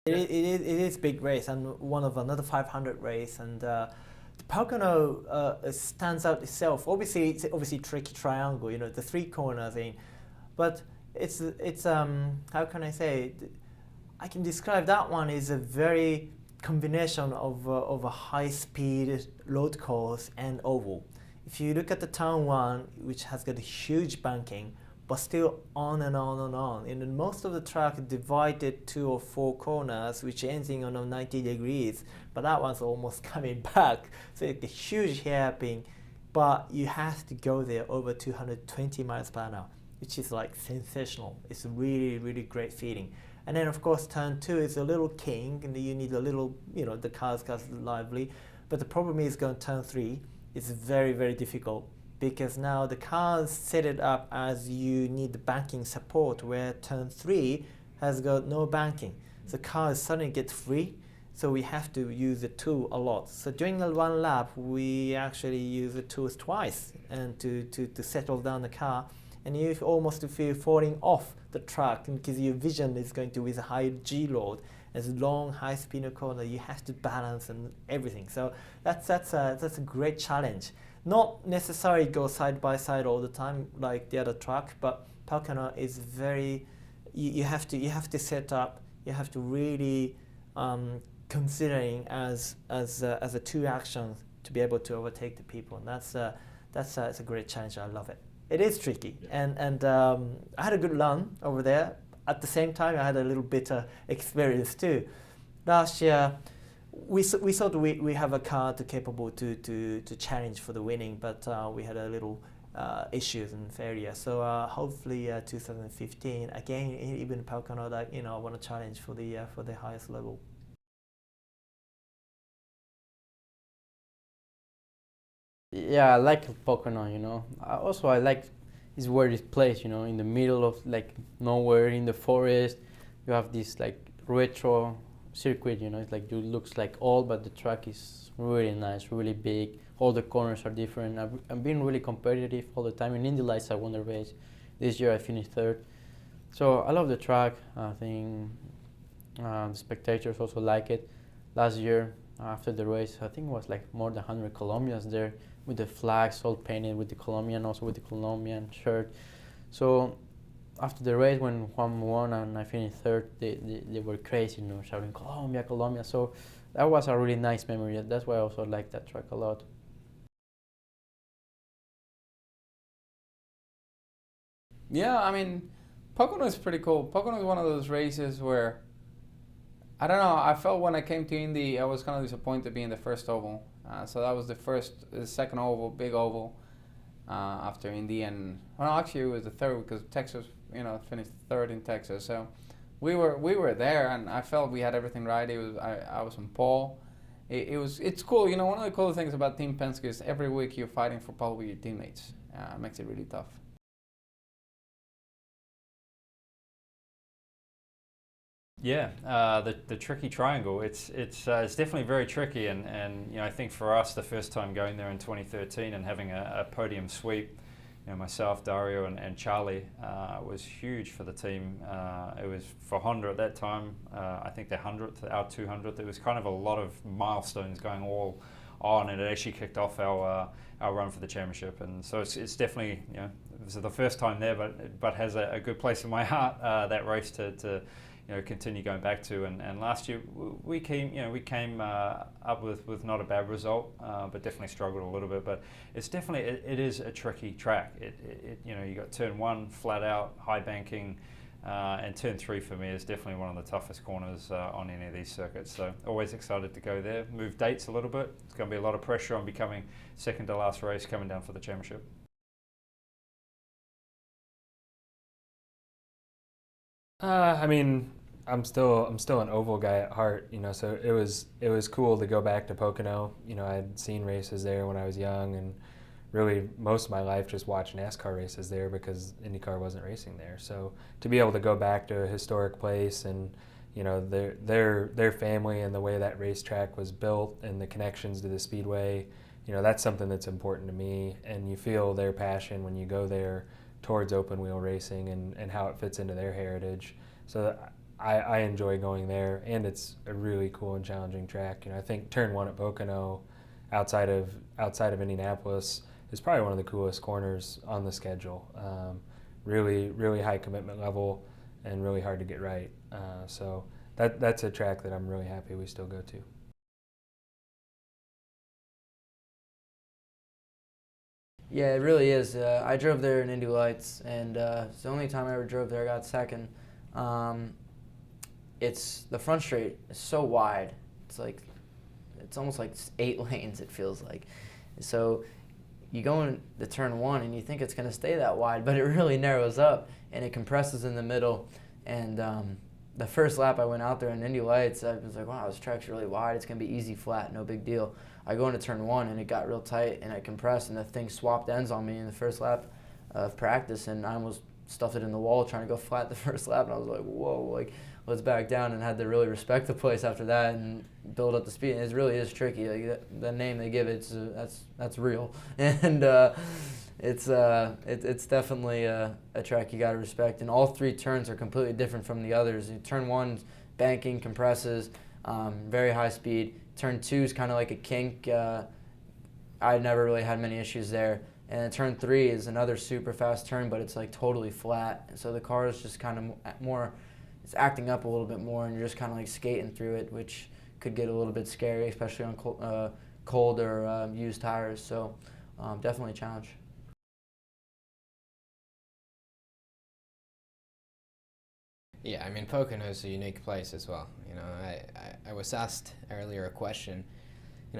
It is big race and one of another 500 race, and the Pocono stands out itself. Obviously, it's obviously tricky triangle, the three corners in, but it's how can I say? I can describe that one is a very combination of a high speed road course and oval. If you look at the turn one, which has got a huge banking, but still on and on and on. And most of the track divided 2 or 4 corners, which ends in on 90 degrees. But that one's almost coming back. So it's a huge hairpin, but you have to go there over 220 miles per hour, which is like sensational. It's a really, really great feeling. And then of course turn 2 is a little king, and you need a little, the cars got lively. But the problem is going turn 3 is very, very difficult, because now the cars set it up as you need the banking support, where turn 3 has got no banking. So cars suddenly get free, so we have to use the tool a lot. So during the one lap, we actually use the tools twice and to settle down the car. And you almost feel falling off the track, because your vision is going to with a high G load. As long high speed corner, you have to balance and everything. So that's a great challenge. Not necessarily go side by side all the time like the other track, but Pocono is very. You have to set up. You have to really considering as a two actions to be able to overtake the people, and that's a great challenge. I love it. It is tricky, yeah. and I had a good run over there. At the same time, I had a little bitter experience too. Last year, we thought we have a car capable to challenge for the winning, but we had a little issues and failure. So hopefully 2015 again, even Pocono, I want to challenge for the highest level. Yeah, I like Pocono, Also, I like is where it's placed, in the middle of like nowhere in the forest. You have this like retro circuit, it's like it looks like old, but the track is really nice, really big. All the corners are different. I'm being really competitive all the time. In Indy Lights, I won the race. This year, I finished 3rd. So I love the track. I think the spectators also like it. Last year, after the race, I think it was like more than 100 Colombians there, with the flags all painted with the Colombian, also with the Colombian shirt. So after the race, when Juan won and I finished 3rd, they were crazy, shouting Colombia, Colombia. So that was a really nice memory. That's why I also like that track a lot. Yeah, I mean, Pocono is pretty cool. Pocono is one of those races where, I don't know, I felt when I came to Indy, I was kind of disappointed being the first oval. So that was the second oval, big oval, after Indy, and well, actually it was the third because Texas, finished 3rd in Texas. So we were there, and I felt we had everything right. I was on pole. It's cool. One of the cool things about Team Penske is every week you're fighting for pole with your teammates. It makes it really tough. Yeah, the tricky triangle. It's definitely very tricky, and I think for us the first time going there in 2013 and having a podium sweep, myself, Dario, and Charlie was huge for the team. It was for Honda at that time. I think their 100th, our 200th. It was kind of a lot of milestones going all on, and it actually kicked off our run for the championship. And so it's definitely it was the first time there, but has a good place in my heart, that race to continue going back to, and last year we came up with not a bad result, but definitely struggled a little bit. But it's definitely it is a tricky track. You got turn 1 flat out high banking, and turn 3 for me is definitely one of the toughest corners on any of these circuits. So always excited to go there. Move dates a little bit. It's going to be a lot of pressure on becoming second to last race coming down for the championship. I mean, I'm still an oval guy at heart, so it was cool to go back to Pocono. I'd seen races there when I was young, and really most of my life just watched NASCAR races there because IndyCar wasn't racing there. So to be able to go back to a historic place and their family and the way that racetrack was built and the connections to the speedway, that's something that's important to me. And you feel their passion when you go there towards open wheel racing and how it fits into their heritage. So I enjoy going there, and it's a really cool and challenging track. I think Turn 1 at Pocono, outside of Indianapolis, is probably one of the coolest corners on the schedule. Really high commitment level and really hard to get right. So that's a track that I'm really happy we still go to. Yeah, it really is. I drove there in Indy Lights, and it's the only time I ever drove there. I got second. It's the front straight is so wide. It's almost like 8 lanes. It feels like. So you go in the turn 1 and you think it's going to stay that wide, but it really narrows up and it compresses in the middle. And the first lap I went out there in Indy Lights, I was like, wow, this track's really wide. It's going to be easy flat, no big deal. I go into turn 1 and it got real tight and I compressed and the thing swapped ends on me in the first lap of practice, and I almost stuffed it in the wall trying to go flat the first lap, and I was like, whoa, like, let's back down, and had to really respect the place after that and build up the speed. And it really is tricky. Like the name they give it, that's real, and it's definitely a track you got to respect. And all 3 turns are completely different from the others. Turn 1, banking, compresses, very high speed. Turn 2 is kind of like a kink. I never really had many issues there. And then turn 3 is another super fast turn, but it's like totally flat. And so the car is just kind of more, it's acting up a little bit more, and you're just kind of like skating through it, which could get a little bit scary, especially on cold or used tires. So definitely a challenge. Yeah, I mean, Pocono is a unique place as well. I was asked earlier a question,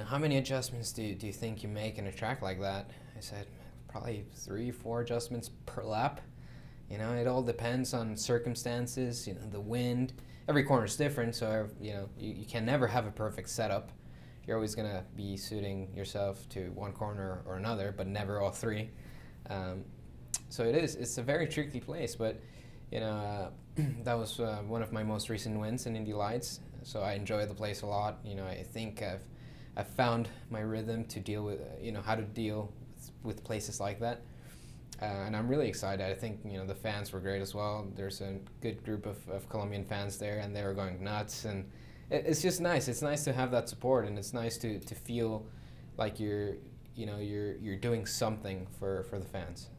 how many adjustments do you think you make in a track like that? I said, probably 3-4 adjustments per lap. It all depends on circumstances, the wind. Every corner is different, so, you can never have a perfect setup. You're always going to be suiting yourself to one corner or another, but never all 3. So it's a very tricky place, but, that was one of my most recent wins in Indy Lights, so I enjoy the place a lot. I think I've found my rhythm to deal with, how to deal with places like that. And I'm really excited. I think, the fans were great as well. There's a good group of Colombian fans there, and they were going nuts. And it's just nice. It's nice to have that support, and it's nice to feel like you're doing something for the fans.